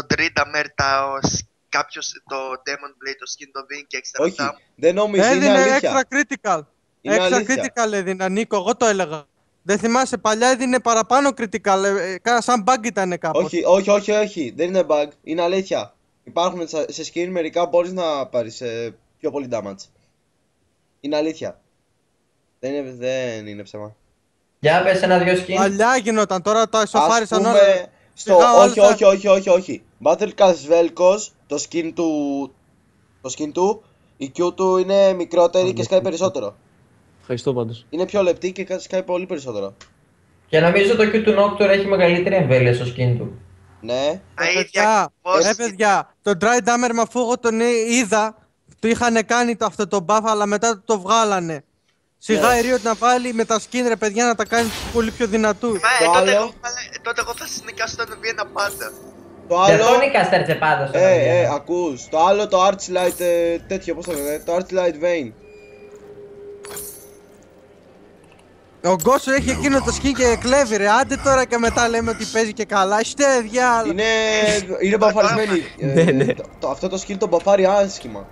τρίτα μέρτα κάποιος το Demon Blade, το skin το δίνει και έξτρα λεπτά. Όχι, δεν νομίζω, είναι αλήθεια. Extra critical. Είναι Extra αλήθεια. critical έδινα, Νίκο, εγώ το έλεγα. Δεν θυμάσαι, παλιά έδινε παραπάνω critical, σαν bug ήταν κάπως. Όχι, δεν είναι bug, είναι αλήθεια. Υπάρχουν σε skin μερικά μπορείς να πάρεις πιο πολύ damage. Είναι αλήθεια. Δεν είναι ψέμα. Για πες ένα-δυο skin. Παλιά γινόταν, τώρα τα ισοφάρισαν όλα. Όχι. Battle Cast Velkos, το skin του, η Q του είναι μικρότερη και σκάει περισσότερο. Ευχαριστώ πάντως. Είναι πιο λεπτή και σκάει πολύ περισσότερο. Και νομίζω το Q του Nocturne έχει μεγαλύτερη εμβέλεια στο skin του. Ναι. Παιδιά, το Dry Dammer αφού εγώ τον είδα, του είχαν κάνει αυτό το buff, αλλά μετά το βγάλανε. Σιγά η Riot να βάλει με τα skin ρε παιδιά να τα κάνει πολύ πιο δυνατούς. Τότε εγώ θα συνικάσω τον Βιέννα πάντα. Το άλλο... Δεν νικάστερτσε πάντα στον ακούς. Το άλλο το Archlight τέτοιο, πώς το λένε, το Archlight Vein. Ο Γκόσο έχει εκείνο το skin και κλέβει ρε, άντε τώρα και μετά λέμε ότι παίζει και καλά, είστε διάλο. Είναι μπαφαρισμένη. Αυτό το skin το μπαφάρει άσχημα.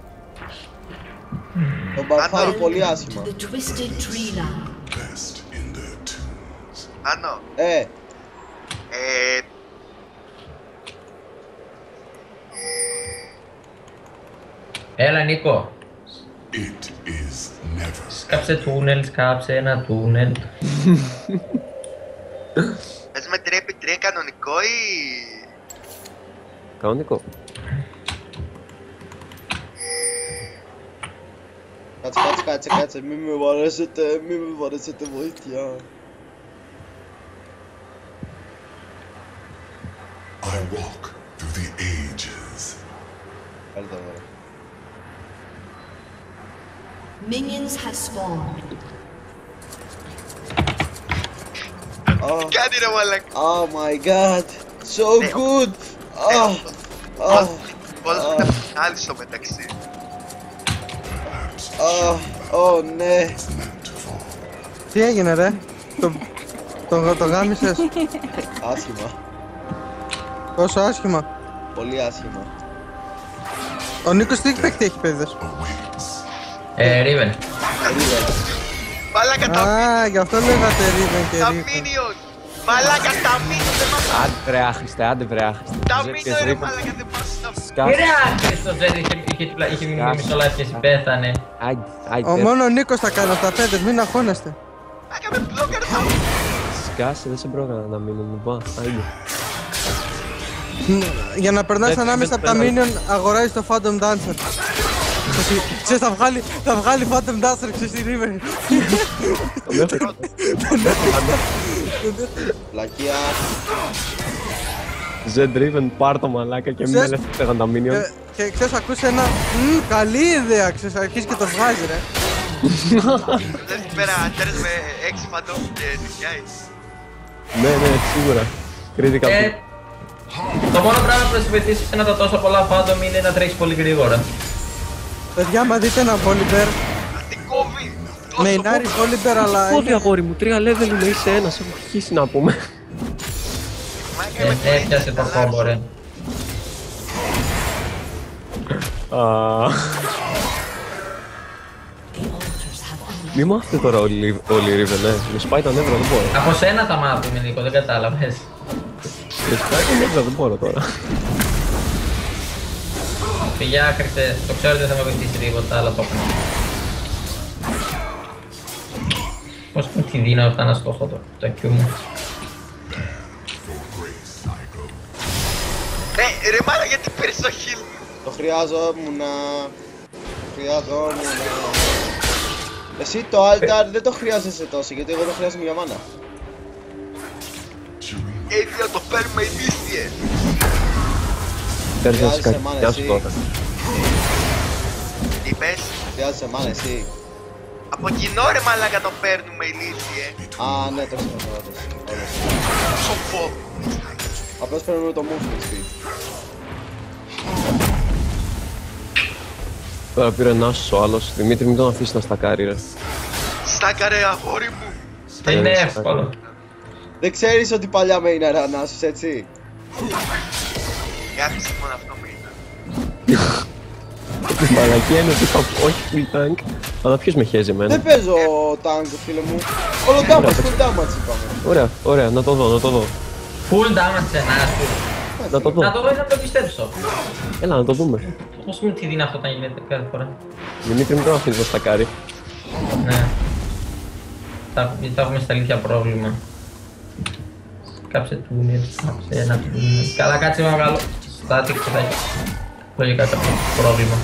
Το μπαφάρει πολύ άσχημα. Άνω. Έλα Νίκο. Σκάψε τούνελ, σκάψε ένα τούνελ. Πες με 3x3 κανονικό ή... Κανονικό. Κάτσε, μη με βαρέσετε βοήθεια. I walk through the ages. Minions have spawned. Κάνει ρε μαλάκα. Oh my god, so good. Όλος είναι άλλη στο μεταξύ. Ναι. Τι έγινε ρε, το γάμισες. Άσχημα. Πόσο άσχημα. Πολύ άσχημα. Ο Νίκος τι παίκτη έχει παιδες. Riven. Μαλάκα τα γι' αυτό λέγατε Riven και τα Riven. minions. Μαλάκα τα minions δεν μας... Άντε βρε άχρηστε, άντε βρε άχρηστε. Τα minions ρε μαλάκα δεν μας τα... Τι ρε άχρηστο Ζέρι, είχε μείνει μισό life και εσύ πέθανε. Ο μόνο ο Νίκος θα κάνει αυτά παιδες, μην αγχώνεστε. Έκαμε μπλόκερ τα... Σκάσε, δεν σε πρόγραμμα να μείνω, μου πά, άιντε. Για να περνάς ανάμεσα από τα minion αγοράζεις το Phantom Dancer. Ξέρεις θα βγάλει Phantom Dancer ξέρεις τη Riven. Πλακία. Z-Driven, πάρ' το μαλάκα και μην έλες φύγαν τα minion. Και ξέρεις ακούς ένα καλή ιδέα, ξέρεις αρχίζει και το βγάζει ρε. Λες εκεί πέρα τέρες με 6 φαντόμ και νησιάει. Ναι, σίγουρα. Κρίτικα. Το μόνο πράγμα που θα σου βοηθήσει σε τα τόσα πολλά φάντομ είναι να τρέχεις πολύ γρήγορα. Παιδιά, άμα δείτε ένα Volibear. Τι κόβει. Με Inari Volibear, αλλά... Κόβει αγόρι μου, 3 level είναι, είσαι ένας, έχω αρχίσει να πούμε. Έπιασε το κόμπο ρε. Μη μάθετε τώρα όλοι οι Riven, με σπάει τα νεύρα, δεν μπορώ. Από σένα τα μάθουμε Νίκο, δεν κατάλαβες. Με σπάει τα νεύρα, δεν μπορώ τώρα. Φυγιά άχρηστε, το ξέρω ότι δεν θα με βοηθήσει τίποτα, αλλά το έκανα. Πώς με τη δύναμη αυτά να στόχω το Q μου. Ρε μάνα γιατί πήρες το heal. Το χρειάζομουν. Εσύ το Altar δεν το χρειάζεσαι τόσο γιατί εγώ το χρειάζομαι για μάνα. Έτσι το παίρνουμε ηλίθιε. Παίρνεις κακιά σου τώρα. Τι είπες? Χρειάζεσαι μάνα εσύ. Από κοινό ρε μαλάκα το παίρνουμε ηλίθιε. Ναι, το ξέρω. Σοφό. Απλώς παίρνουμε το movement speed. Τώρα πήρε ένας ο άλλος. Δημήτρη, μην τον αφήσεις να στακάρει ρε. Στάκαρε αγόρι μου. Είναι εύκολο. Δεν ξέρεις ότι παλιά με είναι ρανάσους, έτσι. Άφησε μόνο αυτό με ήταν. Η μαλακία είναι ότι είπα όχι full tank, αλλά ποιος με χέζει εμένα. Δεν παίζω tank, φίλε μου. Όλο damage, full damage είπαμε. Ωραία, ωραία, να το δω. Full damage σε ένα σου. Να το δω. Να το δω ή να το πιστέψω. Έλα, να το δούμε. Πώς μου τι δίνει αυτό όταν γίνεται κάθε φορά. Δημήτρη, μην το αφήνεις να στακάρει. Ναι. Θα έχουμε στα αλήθεια πρόβλημα. Κάψε τούνερ, κάψε ένα τούνερ. Καλά, κάτσε να βγάλω static και θα έχει λογικά κάποιο πρόβλημα.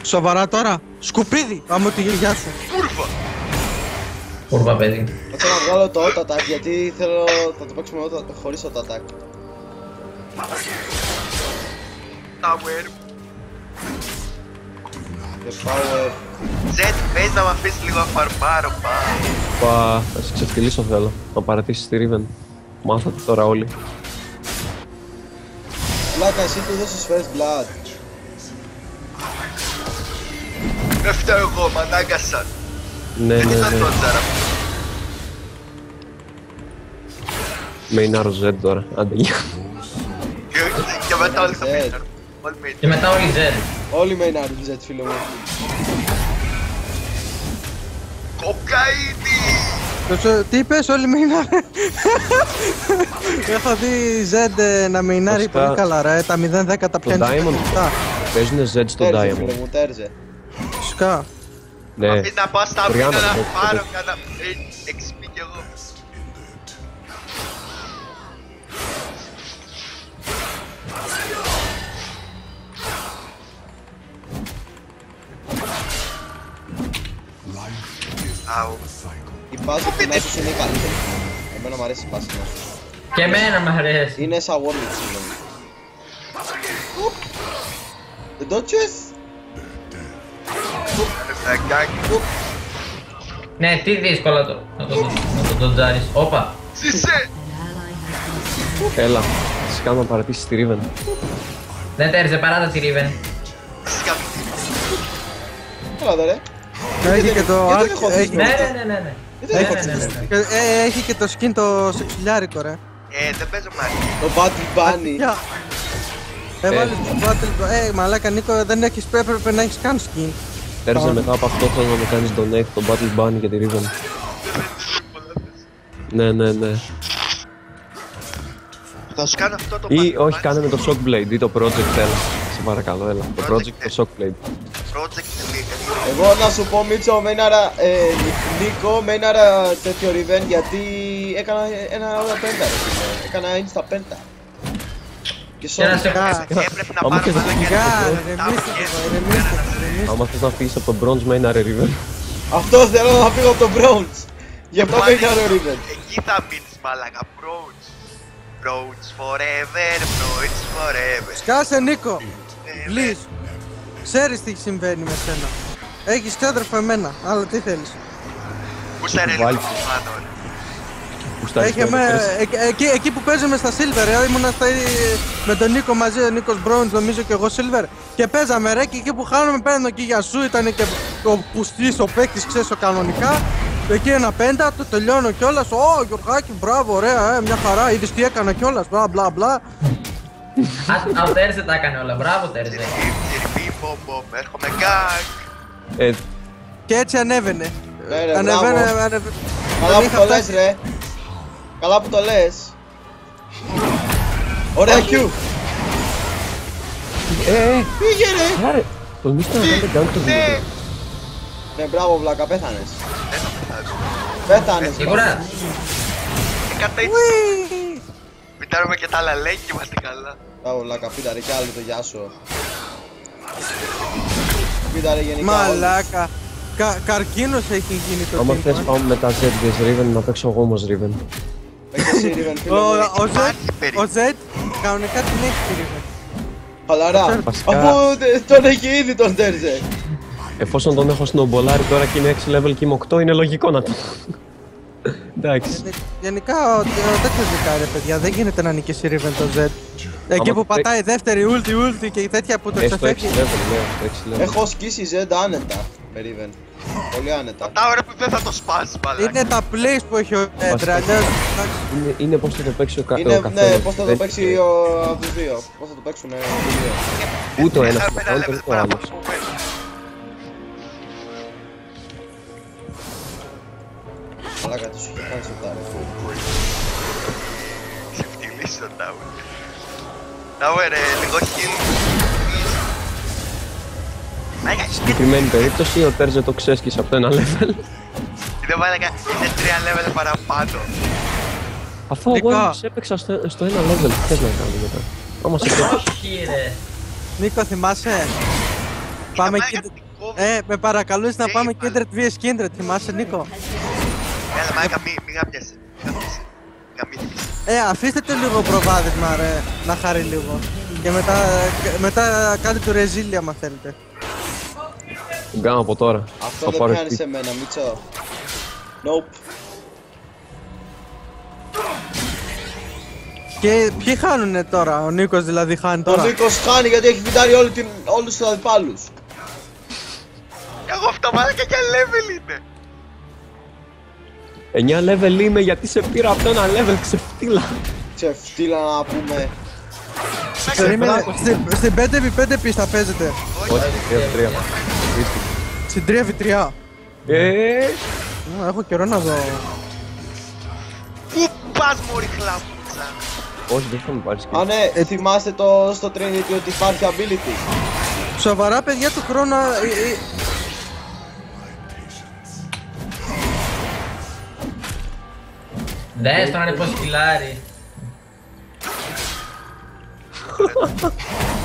Σοβαρά τώρα. Σκουπίδι. Πάμε τη γυριά σου. Κούρβα! Κούρβα, παιδί. Θα θέλω να βγάλω το auto attack γιατί θέλω θα το παίξουμε χωρίς auto attack. Tower. The power. Ζετ, πες να μ' αφήσεις λίγο να φαρμάρω, Θα σε ξεφτυλίσω θέλω, να παρατήσεις τη Riven. Μάθατε τώρα όλοι. Λάκα, εσύ του δώσεις first blood. Δεν φταίω εγώ, μ' ανάγκασαν. Ναι. Δεν ήταν το τζάρα. Μέιναρο Z τώρα, άντε γεια. Και μετά όλοι θα Zed. μείνουν. Όλοι Και μείνουν. μετά όλοι Z. Όλοι main arm Z, φίλε μου. Κοκαίνη! Τι είπες, όλοι μείναρε. Έχω δει Z να μείναρει Βασικά, πολύ καλά ρε. Τα 0-10 τα πιάνει. Diamond. Παίζουνε Z στο Τέρζε, φίλε Diamond. μου, τέρζε. Φυσικά. Ναι. Αφήνει να πάω στα Τριάντα, μήνα να ναι, πάρω ναι. κάνα XP κι εγώ. Αου. Η πάση του Nasus είναι η καλύτερη. Εμένα μου αρέσει η πάση του Nasus. Και εμένα μ' αρέσει. Είναι σαν Warwick, φίλε μου. Δεν το τσες? Ρεφταγκάκι. Ναι, τι δύσκολο να το τζάρεις. Όπα. Ζήσε! Έλα, τις κάνω να παρατήσεις τη Riven. Δεν τέριζε παράτα τη Riven. Έλα εδώ ρε. Έχει και το Γιατί arc. δεν έχω Έχει- Ναι. Έχει και το skin το σεξιλιάρικο ρε. Δεν παίζω μάλλον. Το Battle Bunny. Γεια. Έβαλες το battle. Μαλάκα Νίκο, δεν έχεις, έπρεπε να έχεις καν skin. Τέρζε μετά από αυτό θέλω να μου κάνεις donate το Battle Bunny για τη Riven. Ναι. Θα σου κάνω αυτό το Ή Battle όχι, Bunny. κάνε με το Shockblade ή το Project, έλα. Σε παρακαλώ, έλα. Το Project και το Shockblade. Project League. Εγώ να σου πω Μίτσο, μέναρα, Νίκο, μέναρα τέτοιο Riven γιατί έκανα ένα άλλο πέντα ρε φίλε. Έκανα insta πέντα. Και Και να σε Έπρεπε να Άμα πάρω και δεν μάλλον Γεια, για ρεμίστε το, ρεμίστε. Άμα θες να φύγεις από το Bronze Main Arena Riven. Αυτό θέλω να φύγω από το Bronze. Γι' αυτό Πάλι μέναρα Riven. Εκεί θα μείνεις μαλάκα. Bros. Bros forever. Bros forever. Σκάσε Νίκο, please. Ξέρεις τι συμβαίνει με σένα. Έχεις ξάδερφο εμένα, αλλά τι θέλεις. Πού σε ρε λίγο βάλεις. πάνω ρε. Γουστάρεις Έχει το εκεί που παίζουμε στα Silver, ήμουνα με τον Νίκο μαζί, ο Νίκος Bronze νομίζω και εγώ Silver. Και παίζαμε ρε, και εκεί που χάνουμε παίρνω και για σου, ήταν και ο πουστής, ο παίκτης, ξέρεις, ο κανονικά. Εκεί ένα πέντα, το τελειώνω κιόλας. Ω Γιωργάκη, μπράβο, ωραία, μια χαρά. Είδες τι έκανα κιόλας, μπλα μπλα μπλα. Ο Τέρζε τα έκανε όλα. Μπράβο, Τέρζε. Τσιρπί, μπομ, έρχομαι γκάγκ. Και έτσι ανέβαινε. Ναι, ρε, Ανεβαίνε, μπράβο. ανεβαίνε. Καλά Δεν που είχα το λες φτάσει. ρε. Καλά που το λες. Ωραία Q. Πήγε ρε. Άρα, τολμήστε να κάνετε down το Δημήτρη. Ναι, μπράβο βλάκα, πέθανες. Δεν θα πεθάνω. Πέθανες. Σίγουρα. Κατά έτσι. Μην τάρουμε και τα άλλα λέει και είμαστε καλά. Μπράβο βλάκα, πίταρε κι άλλο το γεια σου. Πίταρε γενικά. Μαλάκα. Καρκίνος έχει γίνει το Άμα team. θες πάμε με τα Z της Riven να παίξω εγώ όμως Riven. Παίξε εσύ Riven φίλε μου. Ο Z κανονικά την έχει τη Riven. Χαλαρά. Βασικά- Αφού τον έχει ήδη τον Τέρζε. Εφόσον τον έχω σνομπολάρει τώρα και είναι 6 level και είμαι 8, είναι λογικό να το. Εντάξει. Γενικά ο τέτοιος δικάρι, παιδιά, δεν γίνεται να νικήσει η Riven το Z. Εκεί που πατάει δεύτερη ulti και τέτοια που το Έχει το 6 ξεφεύγει. level, ναι, 6 level. Έχω σκίσει Z άνετα με Riven. Πολύ άνετα. Τα ώρα που δεν θα το σπάσει, μαλάκα. Είναι τα plays που έχει ο Έντρα, αλλιώς, εντάξει. Είναι πώς θα το παίξει ο Είναι, καθένας. ναι, πώς θα το παίξει από τους δύο. Πώς θα το παίξουν οι δύο. Ούτε ο ένας Ένα ούτε level ο παραπάνω άλλος. από μένα. Μαλάκα, τι σου έχει κάνει στο τάρι. Ξεφτυλίσει τον Tower. Tower, λίγο heal. Μαλάκα, Συγκεκριμένη περίπτωση, ο Τέρζε το ξέσκησε από το ένα level. είναι μαλάκα, είναι 3 level παραπάνω. Αφού Νικό. εγώ σε έπαιξα στο ένα level, τι θες να κάνω μετά. Άμα σε έπαιξα. Όχι ρε. Νίκο, θυμάσαι. Πάμε μαλάκα, Kindred. τι κόβει. Με παρακαλούсь να Και πάμε είπα. Kindred vs Kindred, θυμάσαι Νίκο. Έλα, μαλάκα, μη γαμιέσαι. Γαμίθηκες. Αφήστε το λίγο προβάδισμα ρε, να χαρεί λίγο. Και μετά κάντε το Resilient άμα θέλετε. Την κάνω από τώρα. Αυτό Θα δεν πάρω πιάνει χτύπη. σε μένα, Μίτσο. Nope. Και ποιοι χάνουνε τώρα, ο Νίκος δηλαδή χάνει Ο τώρα. Νίκος χάνει γιατί έχει φυτάρει όλους τους αντιπάλους. Εγώ αυτό μαλάκα για level είναι. 9 level είμαι γιατί σε πήρα από το ένα level ξεφτύλα. Ξεφτύλα να πούμε. Περίμενε, στην 5v5 πίστα παίζετε. Όχι, 3v3. Στην 3v3. Έχω καιρό να δω. Πού πας μωρή χλάπουτσα. Όχι, δεν θα μου πάρεις Α, και. ναι, θυμάστε στο Trinity ότι υπάρχει ability. Σοβαρά παιδιά του χρόνου. Δες τον ανεπώς σκυλάρι.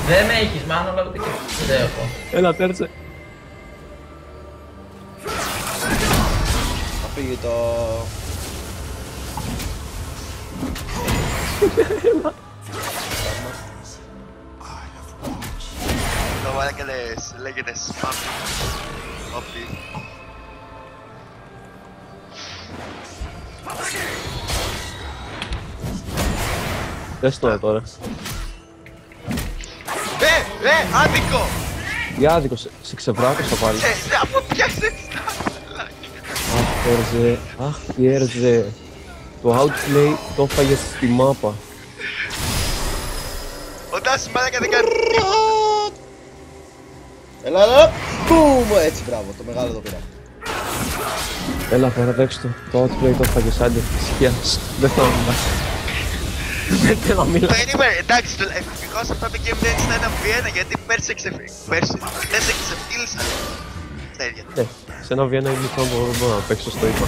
Δεν με έχεις μάνο, αλλά ούτε και δεν έχω. Έλα, Τέρζε. Θα φύγει το... Το μαλάκα λέγεται spam. Όπι. Δες το τώρα. Άδικο! Για άδικο, σε ξεβράκωσα πάλι. Από πιάσες τα Αχ, Τέρζε. Αχ, Τέρζε. Το outplay το έφαγες στη μάπα. Ο Τάσης μαλάκα δεν κάνει τίποτα. Έλα, μπουμ! Έτσι, μπράβο, το μεγάλο το πήρα. Έλα, πέρα, παίξ' το. Το outplay το έφαγες, άντε. Σκιάς. Δεν θα μιλάς. Δεν θέλω να μιλάς. Περίμενε, εντάξει, ευτυχώς αυτό το game δεν ήταν 1v1 γιατί πέρσι δεν σε ξεφτύλισαν. Στα ίδια. Ναι, σε ένα βιένα είναι μικρό που δεν μπορώ να παίξω στο είπα.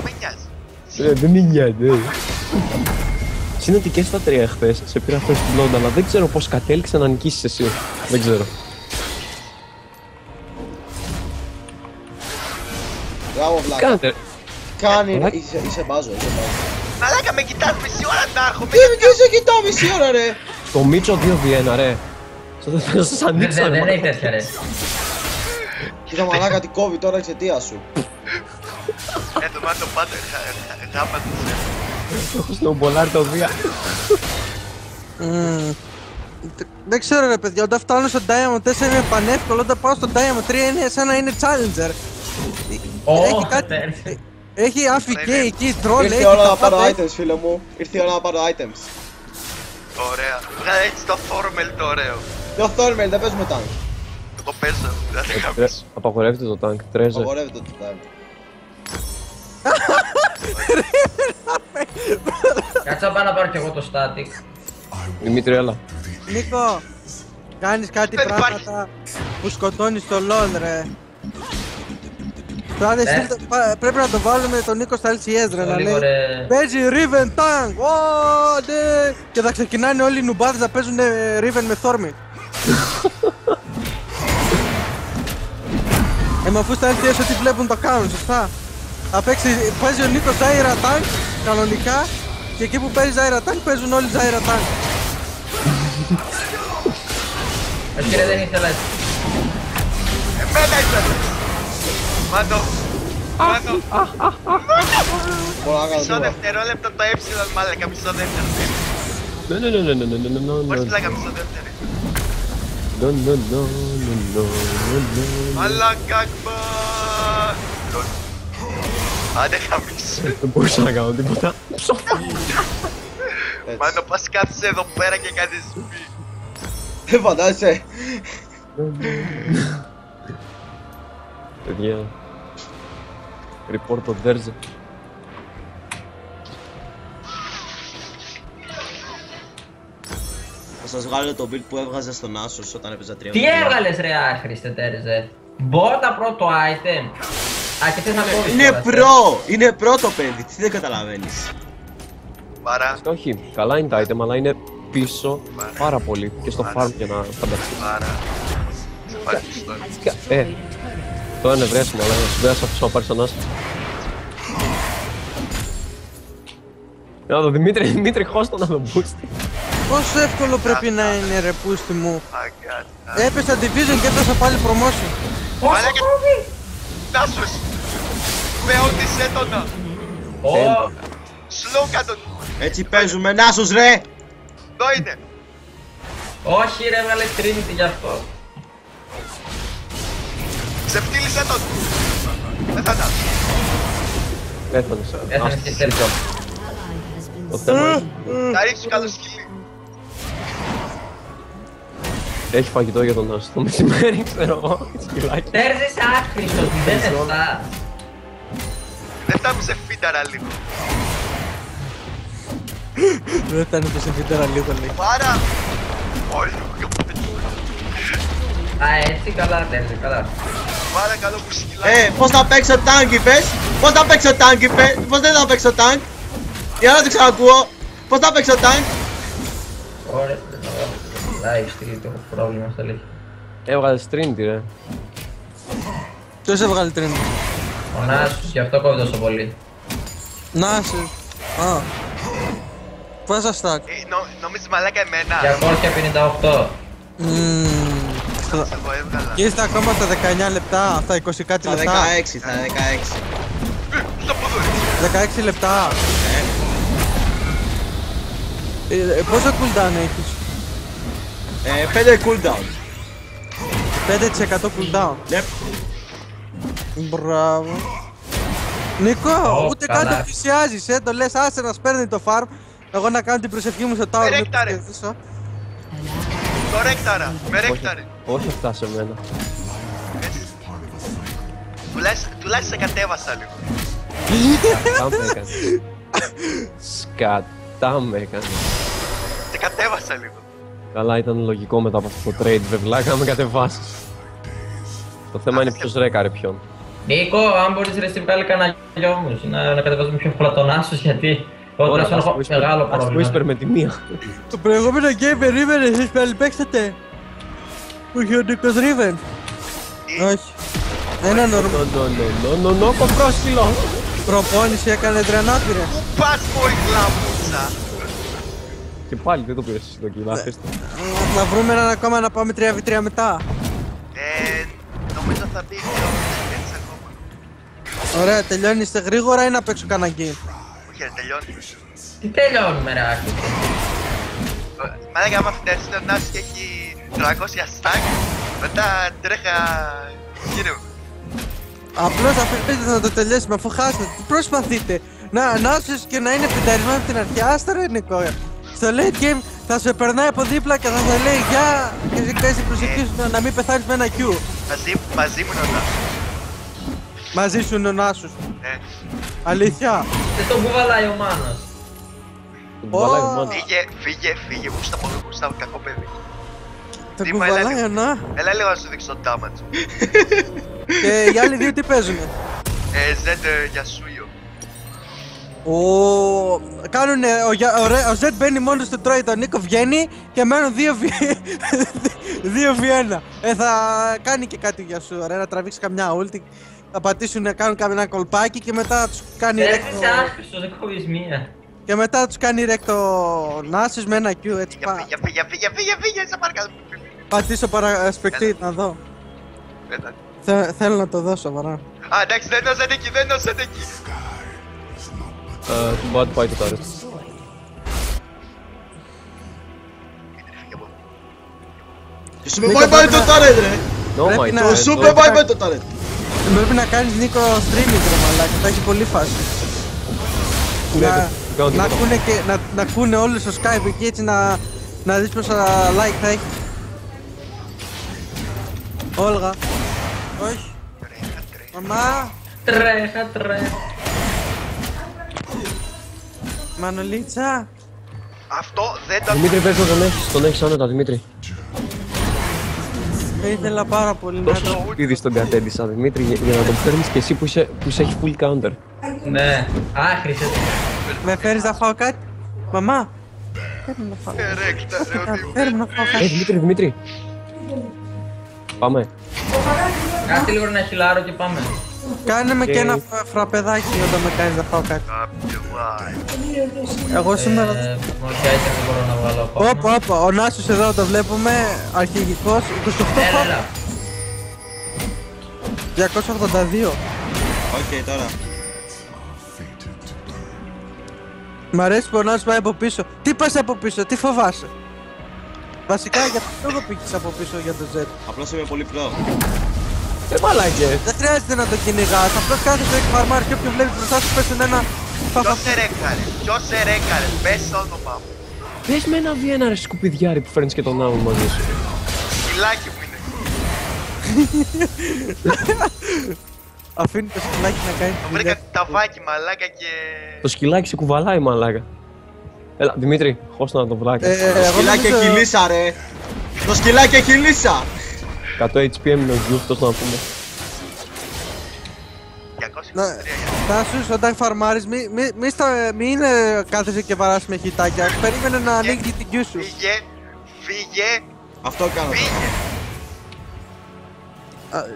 Με νοιάζει. Δεν είναι νοιάζει. Είναι ότι και στα 3 χθες σε πήρα first blood, αλλά δεν ξέρω πώς κατέληξε να νικήσεις εσύ. Δεν ξέρω. Μπράβο, βλάκα. Κάνετε. Κάνει, Βλάκα. είσαι μπάζο, είσαι μπάζο. Μαλάκα με κοιτάς μισή ώρα να έχω. Τι σε κοιτάω μισή ώρα, ρε! Το Μίτσο 2v1 ρε. Θα σας ανοίξανε. Δεν έχει τέτοια ρε. Κοίτα μαλάκα τι κόβει τώρα εξαιτία σου. Το μάτω πάντα γάμπα του. Έχω σνομπολάρει το 2. Δεν ξέρω ρε παιδιά, όταν φτάνω στο Diamond 4 είναι πανεύκολο, όταν πάω στο Diamond 3 είναι σαν να είναι Challenger. Έχει κάτι... Έχει αφικέ εκεί, τρόλ, έχει Ήρθε η ώρα να τα πάρω πάντα, items, φίλε μου. Ήρθε η ώρα να πάρω items. Ωραία. Βγάλε έτσι το Thormel το ωραίο. Το Thormel, δεν παίζουμε tank. Το παίζω, δεν θα χαμείς. Απαγορεύεται το tank, Τρέζε. Απαγορεύεται το tank. Κάτσα πάω να πάρω κι εγώ το static. Δημήτρη, έλα. Νίκο, κάνεις κάτι Δεν υπάρχει. πράγματα που σκοτώνεις το LOL ρε. Τώρα πρέπει να το βάλουμε τον Νίκο στα LCS ρε, να λέει παίζει Riven Tank, ναι. Και θα ξεκινάνε όλοι οι νουμπάδες να παίζουν Riven με Thormy. Μα αφού στα LCS ό,τι βλέπουν το κάνουν, σωστά. Θα παίζει ο Νίκος Zyra Tank κανονικά και εκεί που παίζει Zyra Tank παίζουν όλοι Zyra Tank. Όχι ρε, δεν ήθελα έτσι. Εμένα ήθελε. Μάτω. Μάνο, Μπορώ να κάνω μισό τίποτα. δευτερόλεπτο το έψιλον μάλακα, μισό δεύτερο. Πώς πλάκα μισό δεύτερο. Μάλακα ακμπάρ. Άντε χαμίσου. Δεν μπορούσα να κάνω τίποτα. Μάνο, πας κάτσε εδώ πέρα και κάνεις μη. Δεν φαντάζεσαι. Παιδιά. Report το Δέρζε. Θα σας βγάλω το build που έβγαζα στον Asus όταν έπαιζα 3. Τι έβγαλες ρε άχρηστε Τέρζε. Μπότα πρώτο item. Α, και θες να με πεις Είναι τώρα, προ! Είναι προ το παιδί, τι δεν καταλαβαίνεις. Παρά, Όχι, καλά είναι τα item, αλλά είναι πίσω πάρα πολύ και στο farm για να φανταστείς. παρά. Σε ευχαριστώ. Τώρα είναι βρέσιμο, αλλά σου δεν θα αφήσω να πάρεις τον Άσο. Να το Δημήτρη χώστο να το boost. Πόσο εύκολο πρέπει να είναι ρε πούστη μου. Αγκάτα. Έπεσα division και έφτασα πάλι promotion. Μαλάκα. Νάσος. Πεώτησέ τον. Ω, Σλούκα τον. Έτσι παίζουμε, Asus ρε! Εδώ είναι. όχι ρε έβγαλε Trinity γι' αυτό. Ξεφτύλισε τον. Πέθανα. Έφτανες. Έφτανες και Τέρζε. Το θέμα είναι, Θα ρίξεις καλό σκυλί. έχει φαγητό για τον Άσο. Το μεσημέρι ξέρω εγώ, σκυλάκι. Τέρζε είσαι άχρηστος, 0-7. Δεν θα μου σε φίταρα λίγο. Δεν ήταν το συμφίτερα λίγο λέει. Πάρα. Όχι. Α, έτσι καλά Τέρζε, καλά. Πάρα καλό που σκυλάκι. Πώς να παίξω tank είπες? Πώς να παίξω tank είπες? Πώς δεν θα παίξω tank? Για να το ξανακούω. Πώς να παίξω tank? Ωραία, δεν θα βγάλω live stream, το έχω πρόβλημα στα αλήθεια. Έβγαλες Trinity ρε. Ποιος έβγαλε τρένο. Ο Νάσος, γι' αυτό κόβει τόσο πολύ. Να σε. Α. Πάσα stack. Νομίζεις μαλάκα εμένα. 258. Εγώ έβγαλα. Και είστε ακόμα στα 19 λεπτά, στα 20 κάτι Στα λεπτά. 16, στα 16. Στο ποδούρι. 16 λεπτά. Πόσο cooldown έχεις? 5 cooldown. 5% cooldown. Yep. Μπράβο. Νίκο, Ω, ούτε καλά. καν το πλησιάζεις, το λες άσε να σπέρνει το farm. Εγώ να κάνω την προσευχή μου στο tower. Ρέκταρε. μήπως κερδίσω. Το ρέκταρα. Με ρέκταρε. Όχι αυτά σε μένα. Τουλάχιστον σε κατέβασα λίγο. Σκατά με έκανε. Σκατά με έκανε. Σε κατέβασα λίγο. Καλά ήταν λογικό μετά από αυτό το trade, βεβλάκα με κατεβάσεις. Το θέμα είναι ποιος ρέκαρε ποιον. Νίκο, αν μπορείς ρε, βγάλει κανένα γιο μου να κατεβάζουμε πιο εύκολα τον Άσος, γιατί εγώ Τώρα έχω μεγάλο ας πρόβλημα. whisper με τη μία. Το προηγούμενο game περίμενε, εσείς πάλι παίξατε. Που είχε ο Νίκος Ρίβεν. Όχι. Ένα νορμό. Κοπρόσκυλο. Προπόνηση έκανε τρενάτη ρε. Πού πας μόλι κλαμούτσα. Και πάλι δεν το πήρες εσύ το κιλά, αφήστε. Να βρούμε έναν ακόμα να πάμε 3v3 μετά. Νομίζω θα μπει έτσι ακόμα. Ωραία, τελειώνεις γρήγορα ή να παίξω κανένα game? Όχι ρε, τελειώνει. Τι τελειώνουμε ρε άκρη. Μαλάκα άμα φτιάξει τον Νάσο και έχει 300 stack, μετά τρέχα γύρω. Απλώς αφήνετε να το τελειώσουμε αφού χάσετε. Τι προσπαθείτε? Να άσους και να είναι πενταρισμένο από την αρχή. Άστα ρε Νικό. Στο late game θα σε περνάει από δίπλα και θα σε λέει γεια και εσύ κάνεις την προσευχή σου να μην πεθάνεις με ένα Q. Μαζί μου είναι ο Νάσος. Μαζί σου είναι ο Νάσος. Ναι. Αλήθεια. Δεν τον κουβαλάει ο Μάνος. Τον κουβαλάει ο Μάνος. Φύγε, γούστα κακό παιδί. Το Τι κουβαλάει μου να. Έλα λίγο να σου δείξω το damage. Και οι άλλοι δύο τι παίζουνε? Z για Σούιο. Κάνουνε, ο Zed μπαίνει μόνος του, τρώει τον Νίκο, βγαίνει και μένουν 2v1. Θα κάνει και κάτι για σου, ωραία, να τραβήξει καμιά ulti. Θα πατήσουν, να κάνουν καμιά κολπάκι και μετά τους κάνει Δεν ρέκτο. είσαι άχρηστος, δεν κόβεις μία. Και μετά τους κάνει ρέκτο Νάσης με ένα Q, έτσι Φύγε, σε παρακαλώ. πατήσω σπεκτή να δω. Θέλω να το δώσω, σοβαρά. Α, εντάξει, δεν είναι ο Ζενίκη, δεν είναι ο Ζενίκη. Μπορεί να του πάει το τάρετ. Σου με πάει πάλι το τάρετ ρε! Το σου με πάει πάλι το τάρετ! Πρέπει να κάνεις Νίκο streaming ρε μαλάκα, θα έχει πολύ φάση. Να ακούνε όλοι στο Skype εκεί έτσι να δεις πόσα like θα έχει. Όλγα. Όχι. Μαμά. Τρέχα. Μανολίτσα. Αυτό δεν το... Δημήτρη, πες τον έχεις άνετα, Δημήτρη. Ήθελα πάρα πολύ να το... Τόσο σπίδι στον κατέντησα, Δημήτρη, για να τον παίρνεις και εσύ που σε έχει full counter. Ναι, άχρησες. Με φέρεις να φάω κάτι? Μαμά. Φέρνω να φάω. Ρέκτα, ρε, ότι... Φέρνω να φάω κάτι. Δημήτρη. Πάμε. Κάτσε λίγο να χιλάρω και πάμε. Κάνε με και ένα φραπεδάκι όταν με κάνεις να φάω κάτι. Εγώ σήμερα... Μορφιάκι δεν μπορώ να βγάλω ακόμα. Όπα, ο Νάσος εδώ το βλέπουμε, αρχηγικός, 28 Έλα. 282. Οκ, τώρα. Μ' αρέσει που ο Νάσος πάει από πίσω. Τι πας από πίσω, τι φοβάσαι? Βασικά για αυτό εγώ πήγες από πίσω για το Z. Απλώς είμαι πολύ προ. Μαλάκες. Δεν χρειάζεται να το κυνηγάς, απλώς κάθεσαι και φαρμάρεις και όποιο βλέπεις μπροστά σου πέσουν ένα... Ποιος σε ρέκαρε, πες το όνομά μου. Πες με ένα βιένα ρε σκουπιδιάρι που φέρνεις και τον άλλον μαζί σου. Σκυλάκι μου είναι. Αφήνει το σκυλάκι να κάνει Το βρήκα ταβάκι μαλάκα και... Το σκυλάκι σε κουβαλάει μαλάκα. Έλα, Δημήτρη, χώστα να το βράκι. Το σκυλάκι έχει λύσα ρε. Το σκυλάκι έχει λύσα. 100 HP έμεινε ο Γιούφτος να πούμε. 200. Τάσους, όταν φαρμάρεις μην κάθεσαι και βαράς με χιτάκια. Περίμενε να ανοίγει την Q σου. Φύγε. Αυτό κάνω.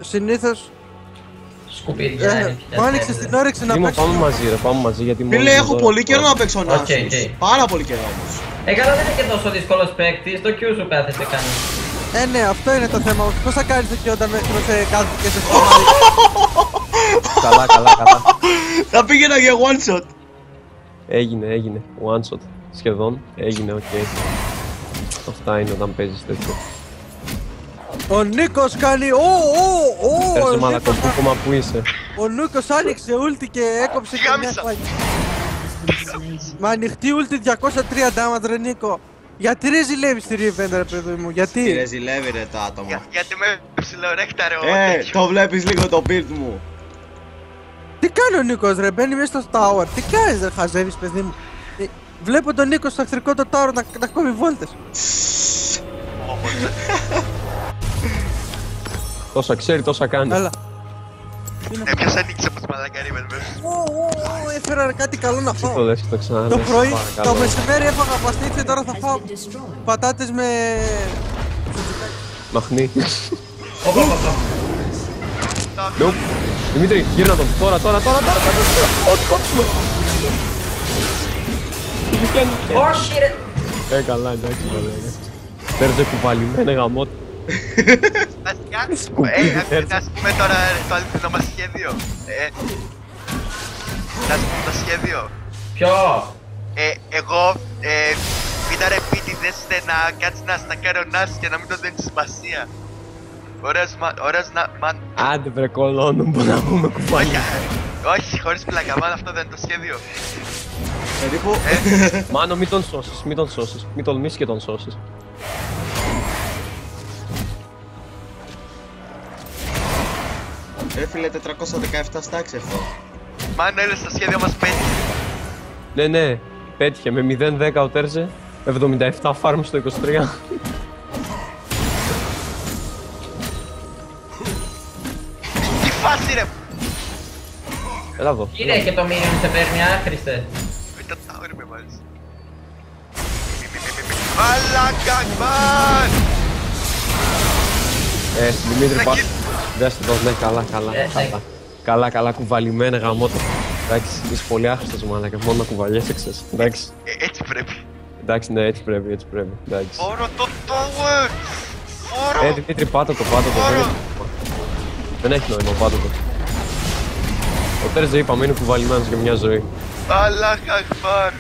Συνήθως Σκουπίδια. μου άνοιξες την όρεξη να Δήμο, παίξεις. πάμε μαζί γιατί μόνο... Φίλε, έχω πολύ καιρό να παίξω Οκ. Νάσους. Πάρα πολύ καιρό όμως. Καλά δεν είναι και τόσο δύσκολος παίκτης, το Q σου κάθεσαι κάνει. Ναι, αυτό είναι το θέμα. Πώς θα κάνεις εκεί όταν μέχρι να σε κάθεται και σε στομάρει? Καλά. Θα πήγαινα για one shot. Έγινε. One shot. Σχεδόν. Έγινε, οκ. Αυτά είναι όταν παίζεις τέτοιο. Ο Νίκος κάνει Έρθε μαλακοπούκομα που είσαι. Ο Νίκος άνοιξε ούλτι και έκοψε και μια φάγη. Μα ανοιχτή ούλτι 203 damage ρε Νίκο. Γιατί ρε ζηλεύεις τη Riven ρε παιδί μου, γιατί? Τι ρε ζηλεύει ρε το άτομο. Γιατί με ψιλορέκτα ρε Το βλέπεις λίγο το build μου. Τι κάνει ο Νίκος ρε, μπαίνει μέσα στο tower. Τι κάνεις ρε, χαζεύεις παιδί μου? Βλέπω τον Νίκο στο εχθρικό το tower να κόβει βόλτες. Τόσα ξέρει, τόσα κάνει. Έλα. Ποιος ανοίξε πως μαλάκα Riven μέσα. Έφερα κάτι καλό να Το φάω. λες και το ξαναλες. Το πρωί, το παρακαλώ. μεσημέρι έφαγα παστίξ και τώρα θα φάω πατάτες με... Μαχνί. Όπα. Nope. Δημήτρη, γύρνα τον. Τώρα. Ό,τι κόψουμε. Όχι ρε. Καλά, εντάξει, Πέρασε κουβαλημένα γαμότ. Να σου πούμε τώρα το αληθινό μας σχέδιο. Να σου πούμε το σχέδιο. Ποιο? Εγώ ήταν επίτηδες να κάτσει να στακάρει ο Νάσης και να μην τον δίνει σημασία. Ωραίος μαν. Άντε βρε κολόνου, μπορούμε να πούμε κουβάλια. Όχι, χωρίς πλάκα, μάλλον αυτό δεν είναι το σχέδιο. Περίπου. Μάνο, μην τον σώσεις. Μην τολμήσεις και τον σώσεις. Ρε φίλε 417 stacks αυτό. Μάλλον έλεγες το σχέδιο μας πέτυχε. Ναι, πέτυχε με 0-10 ο Τέρζε, 77 farm στο 23. Τι φάση ρε. Έλα εδώ. Είναι και το minion σε παίρνει άχρηστε. Το tower με βάλεις. Μαλάκα μαν. Δημήτρη, πας. Δέστε το, ναι, καλά, κουβαλημένα γαμότο. Εντάξει, είσαι πολύ άχρηστος μαλάκα, μόνο να κουβαλιέσαι ξέρεις, εντάξει. Έτσι πρέπει. Εντάξει, ναι, έτσι πρέπει, εντάξει. Ωρω το tower. Ωρω. Δημήτρη, πάτα το. Δεν έχει νόημα πάντοτε. Ο Τέρζε είπαμε είναι κουβαλημένος για μια ζωή. Αλλάχ Ακμπάρ.